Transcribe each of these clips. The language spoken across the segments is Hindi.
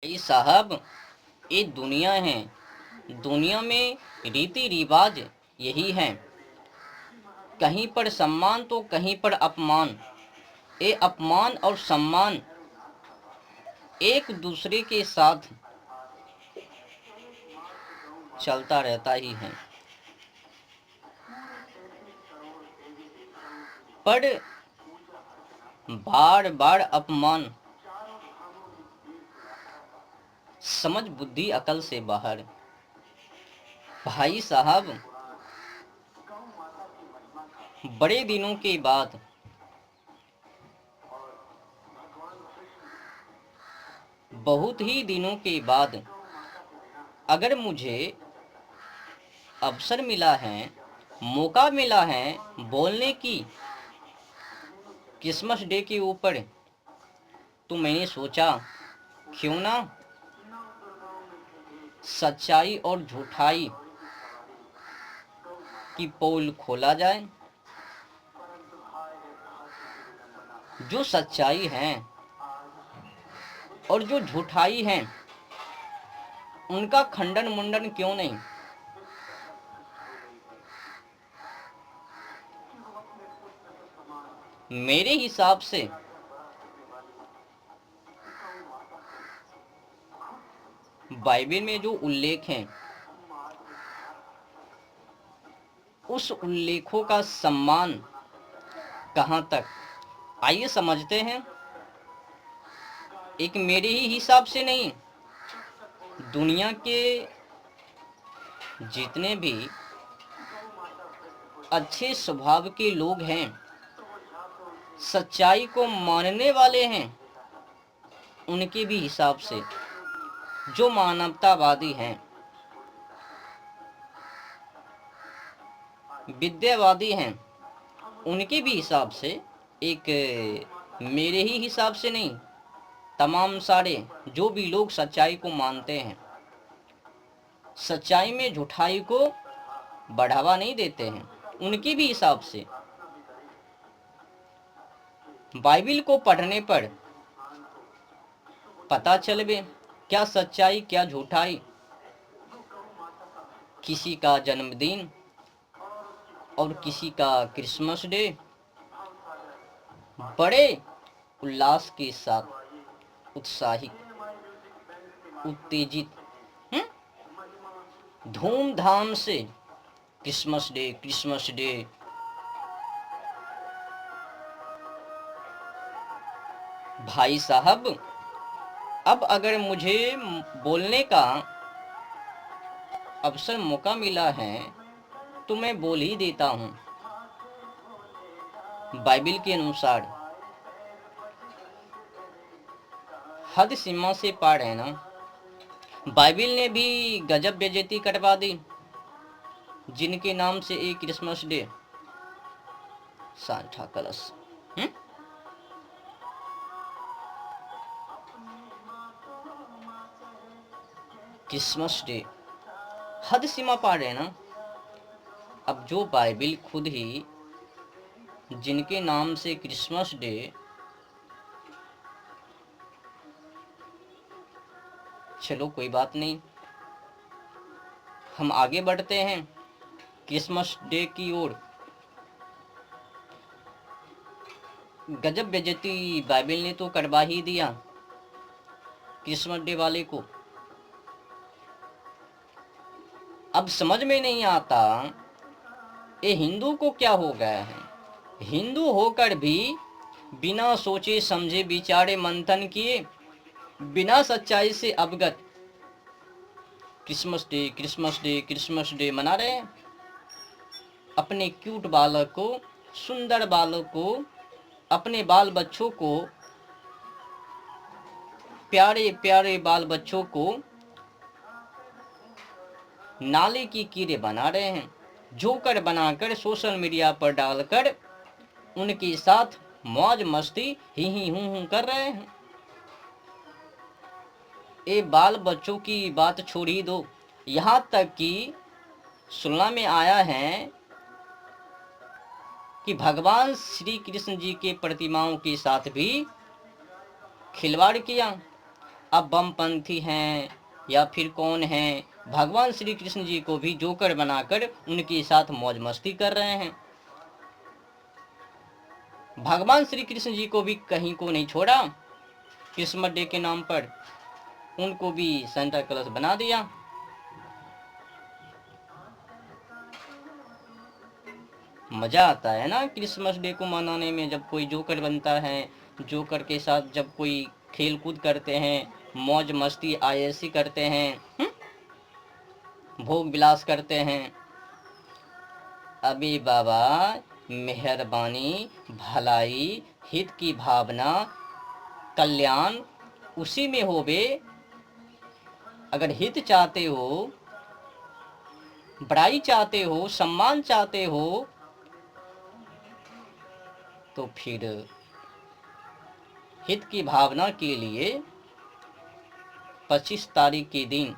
भाई साहब, ये दुनिया है। दुनिया में रीति रिवाज यही है। कहीं पर सम्मान तो कहीं पर अपमान। ये अपमान और सम्मान एक दूसरे के साथ चलता रहता ही है। पर बार बार अपमान समझ बुद्धि अकल से बाहर। भाई साहब, बड़े दिनों के बाद बहुत ही दिनों के बाद अगर मुझे अवसर मिला है, मौका मिला है बोलने की क्रिसमस डे के ऊपर, तो मैंने सोचा क्यों ना सच्चाई और झूठाई की पोल खोला जाए। जो सच्चाई है और जो झूठाई है उनका खंडन मुंडन क्यों नहीं। मेरे हिसाब से बाइबल में जो उल्लेख हैं उस उल्लेखों का सम्मान कहाँ तक, आइए समझते हैं। एक मेरे ही हिसाब से नहीं, दुनिया के जितने भी अच्छे स्वभाव के लोग हैं, सच्चाई को मानने वाले हैं, उनके भी हिसाब से, जो मानवतावादी हैं, विद्यावादी हैं, उनके भी हिसाब से, एक मेरे ही हिसाब से नहीं, तमाम सारे जो भी लोग सच्चाई को मानते हैं, सच्चाई में झूठाई को बढ़ावा नहीं देते हैं, उनके भी हिसाब से बाइबिल को पढ़ने पर पता चलवे क्या सच्चाई क्या झूठाई। किसी का जन्मदिन और किसी का क्रिसमस डे बड़े उल्लास के साथ, उत्साहित, उत्तेजित, धूमधाम से क्रिसमस डे क्रिसमस डे। भाई साहब, अब अगर मुझे बोलने का अवसर मौका मिला है तो मैं बोल ही देता हूँ। बाइबिल के अनुसार हद सीमा से पार है ना। बाइबिल ने भी गजब बेइज्जती करवा दी जिनके नाम से एक Christmas day, Santa Claus, Christmas day हद सीमा पार है ना। अब जो बाइबिल खुद ही जिनके नाम से क्रिसमस डे, चलो कोई बात नहीं, हम आगे बढ़ते हैं क्रिसमस डे की ओर। गजब बेइज्जती बाइबिल ने तो करवा ही दिया क्रिसमस डे वाले को। अब समझ में नहीं आता ये हिंदू को क्या हो गया है। हिंदू होकर भी बिना सोचे समझे विचारे मंथन किए, बिना सच्चाई से अवगत Christmas day Christmas day Christmas day मना रहे हैं। अपने क्यूट बालक को, सुंदर बालक को, अपने बाल बच्चों को, प्यारे प्यारे बाल बच्चों को नाले की कीड़े बना रहे हैं, जोकर बनाकर सोशल मीडिया पर डालकर उनके साथ मौज मस्ती ही हूं कर रहे हैं। ये बाल बच्चों की बात छोड़ ही दो, यहाँ तक कि सुनने में आया है कि भगवान श्री कृष्ण जी के प्रतिमाओं के साथ भी खिलवाड़ किया। अब बमपंथी हैं या फिर कौन हैं, भगवान श्री कृष्ण जी को भी जोकर बनाकर उनके साथ मौज मस्ती कर रहे हैं। भगवान श्री कृष्ण जी को भी कहीं को नहीं छोड़ा, क्रिसमस डे के नाम पर उनको भी सेंटा क्लॉज बना दिया। मजा आता है ना क्रिसमस डे को मनाने में, जब कोई जोकर बनता है, जोकर के साथ जब कोई खेल कूद करते हैं, मौज मस्ती आयसी करते हैं, भोग विलास करते हैं। अभी बाबा मेहरबानी, भलाई, हित की भावना, कल्याण उसी में होवे। अगर हित चाहते हो, बड़ाई चाहते हो, सम्मान चाहते हो, तो फिर हित की भावना के लिए 25 तारीख के दिन,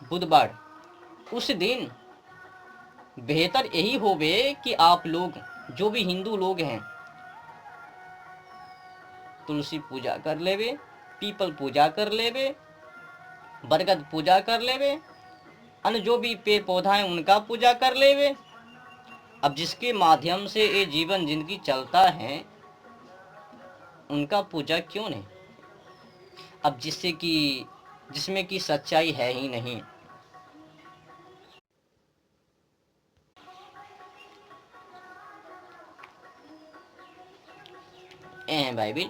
बुधवार, उस दिन बेहतर यही होवे कि आप लोग जो भी हिंदू लोग हैं तुलसी पूजा कर लेवे, पीपल पूजा कर लेवे, बरगद पूजा कर लेवे, अन्य जो भी पेड़ पौधा है उनका पूजा कर लेवे। अब जिसके माध्यम से ये जीवन जिंदगी चलता है उनका पूजा क्यों नहीं। अब जिसमें कि सच्चाई है ही नहीं। ये है बाइबिल,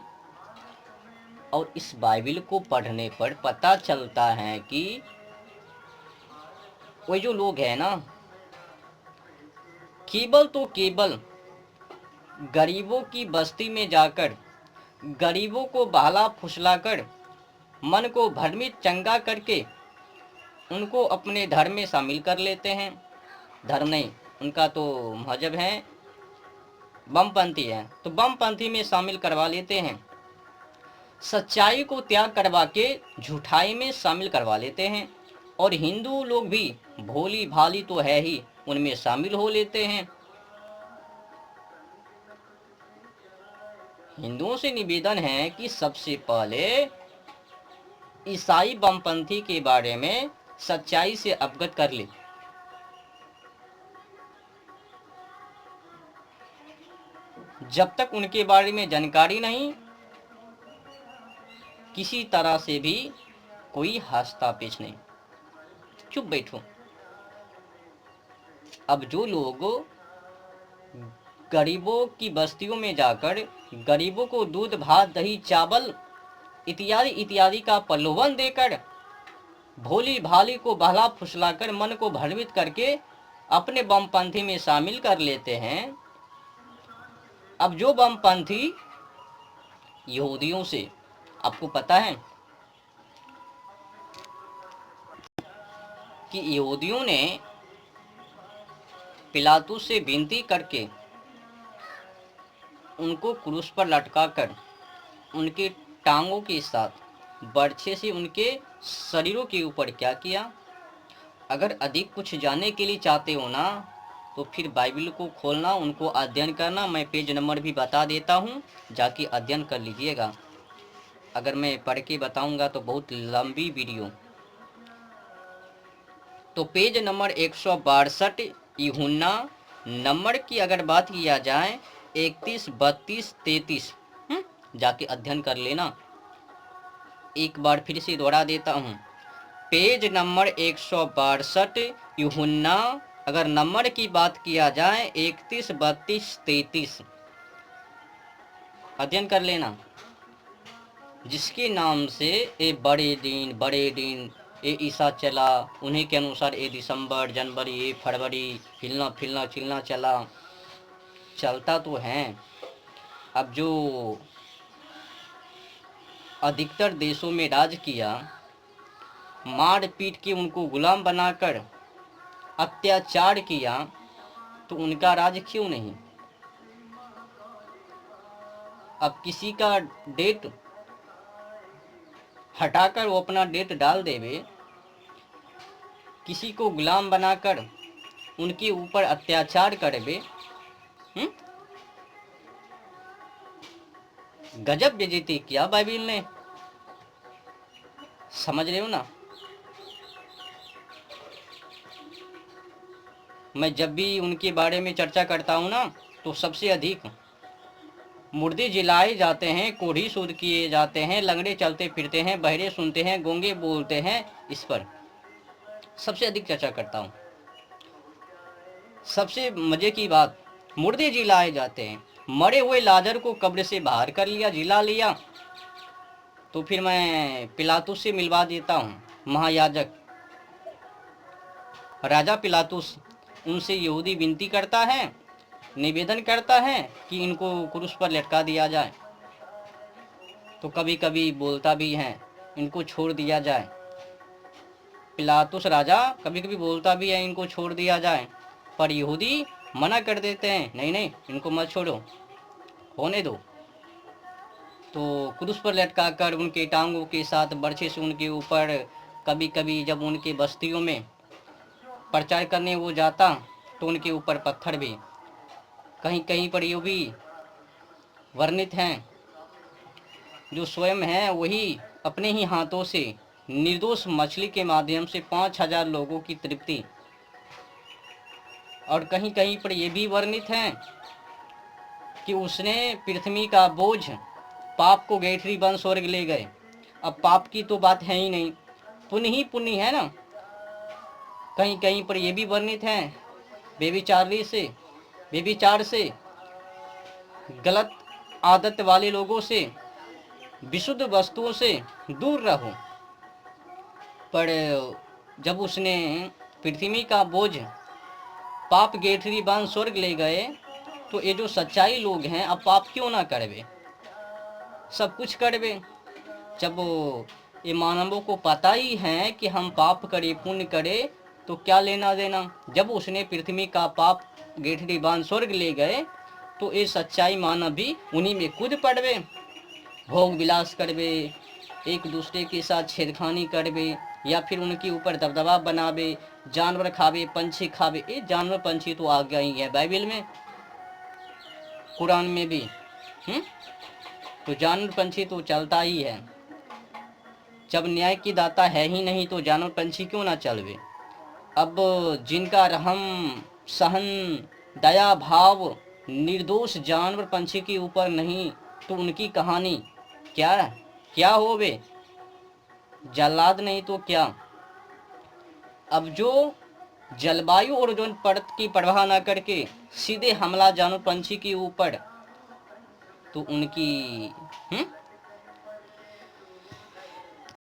और इस बाइबिल को पढ़ने पर पता चलता है कि वो जो लोग हैं ना, केवल तो केवल गरीबों की बस्ती में जाकर गरीबों को बहला फुसलाकर मन को भ्रमित चंगा करके उनको अपने धर्म में शामिल कर लेते हैं। धर्म नहीं, उनका तो मजहब है, बमपंथी है, तो बमपंथी में शामिल करवा लेते हैं। सच्चाई को त्याग करवा के झूठाई में शामिल करवा लेते हैं। और हिंदू लोग भी भोली भाली तो है ही, उनमें शामिल हो लेते हैं। हिंदुओं से निवेदन है कि सबसे पहले ईसाई बमपंथी के बारे में सच्चाई से अवगत कर ले। जब तक उनके बारे में जानकारी नहीं, किसी तरह से भी कोई हस्तापेश नहीं, चुप बैठो। अब जो लोग गरीबों की बस्तियों में जाकर गरीबों को दूध भात दही चावल इत्यादि इत्यादि का प्रलोभन देकर भोली भाली को बहला फुसलाकर मन को भ्रमित करके अपने बमपंथी में शामिल कर लेते हैं। अब जो बमपंथी यहूदियों से, आपको पता है कि यहूदियों ने पिलातुस से विनती करके उनको क्रूस पर लटकाकर उनके टांगों के साथ बर्छे से उनके शरीरों के ऊपर क्या किया। अगर अधिक कुछ जानने के लिए चाहते हो ना, तो फिर बाइबिल को खोलना, उनको अध्ययन करना। मैं पेज नंबर भी बता देता हूँ, जाके अध्ययन कर लीजिएगा। अगर मैं पढ़ के बताऊँगा तो बहुत लंबी वीडियो। तो पेज नंबर 162 यूहन्ना नंबर की अगर बात किया जाए 31, 32, 33, जाके अध्ययन कर लेना। एक बार फिर से दोहरा देता हूँ, पेज नंबर 162 यूहन्ना अगर नंबर की बात किया जाए 31, 32, 33, अध्ययन कर लेना। जिसके नाम से ये बड़े दिन ये ईसा चला, उन्हीं के अनुसार ये दिसंबर, जनवरी, ये फरवरी हिलना फिलना चिलना चलता तो है। अब जो अधिकतर देशों में राज किया, मार पीट के उनको गुलाम बनाकर अत्याचार किया, तो उनका राज क्यों नहीं। अब किसी का डेट हटाकर वो अपना डेट डाल देवे, किसी को गुलाम बनाकर उनके ऊपर अत्याचार करवे, गजब बेइज्जती किया बाइबिल ने। समझ रहे हो ना? मैं जब भी उनके बारे में चर्चा करता हूँ ना, तो सबसे अधिक मुर्दे जिलाए जाते हैं, कोढ़ी सूद किए जाते हैं, लंगड़े चलते फिरते हैं, बहरे सुनते हैं, गूंगे बोलते हैं, इस पर सबसे अधिक चर्चा करता हूँ। सबसे मजे की बात, मुर्दे जिलाए जाते हैं, मरे हुए लाजर को कब्र से बाहर कर लिया, जिला लिया, तो फिर मैं पिलातुस से मिलवा देता हूँ, महायाजक राजा पिलातुस। उनसे यहूदी विनती करता है, निवेदन करता है कि इनको क्रूस पर लटका दिया जाए। तो कभी कभी बोलता भी है इनको छोड़ दिया जाए। पिलातुस राजा कभी कभी बोलता भी है इनको छोड़ दिया जाए, पर यहूदी मना कर देते हैं, नहीं नहीं इनको मत छोड़ो, होने दो। तो क्रूस पर लटका कर उनके टांगों के साथ बर्छे से उनके ऊपर, कभी कभी जब उनकी बस्तियों में प्रचार करने वो जाता तो उनके ऊपर पत्थर भी, कहीं कहीं पर ये भी वर्णित हैं, जो स्वयं हैं वही अपने ही हाथों से निर्दोष मछली के माध्यम से 5,000 लोगों की तृप्ति। और कहीं कहीं पर यह भी वर्णित है कि उसने पृथ्वी का बोझ पाप को गैठरी बन स्वर्ग ले गए। अब पाप की तो बात है ही नहीं, पुण्य ही पुण्य है ना। कहीं कहीं पर यह भी वर्णित है, बेविचार से गलत आदत वाले लोगों से, विशुद्ध वस्तुओं से दूर रहो। पर जब उसने पृथ्वी का बोझ पाप गेठरी बांध स्वर्ग ले गए, तो ये जो सच्चाई लोग हैं अब पाप क्यों ना करवे, सब कुछ करवे। जब ये मानवों को पता ही है कि हम पाप करे पुण्य करे तो क्या लेना देना, जब उसने पृथ्वी का पाप गेठरी बांध स्वर्ग ले गए तो ये सच्चाई मानव भी उन्हीं में कूद पड़वे, भोग विलास करवे, एक दूसरे के साथ छेड़खानी करवे, या फिर उनके ऊपर दबदबा बनावे, जानवर खावे, पंछी खावे। ये जानवर पंछी तो आ गया ही है बाइबल में, कुरान में भी। तो जानवर पंछी तो चलता ही है। जब न्याय की दाता है ही नहीं तो जानवर पंछी क्यों ना चलवे। अब जिनका रहम सहन दया भाव निर्दोष जानवर पंछी के ऊपर नहीं, तो उनकी कहानी क्या होवे, जल्लाद नहीं तो क्या। अब जो जलवायु और ओजोन परत की परवाह ना करके सीधे हमला जानवर पंछी के ऊपर, तो उनकी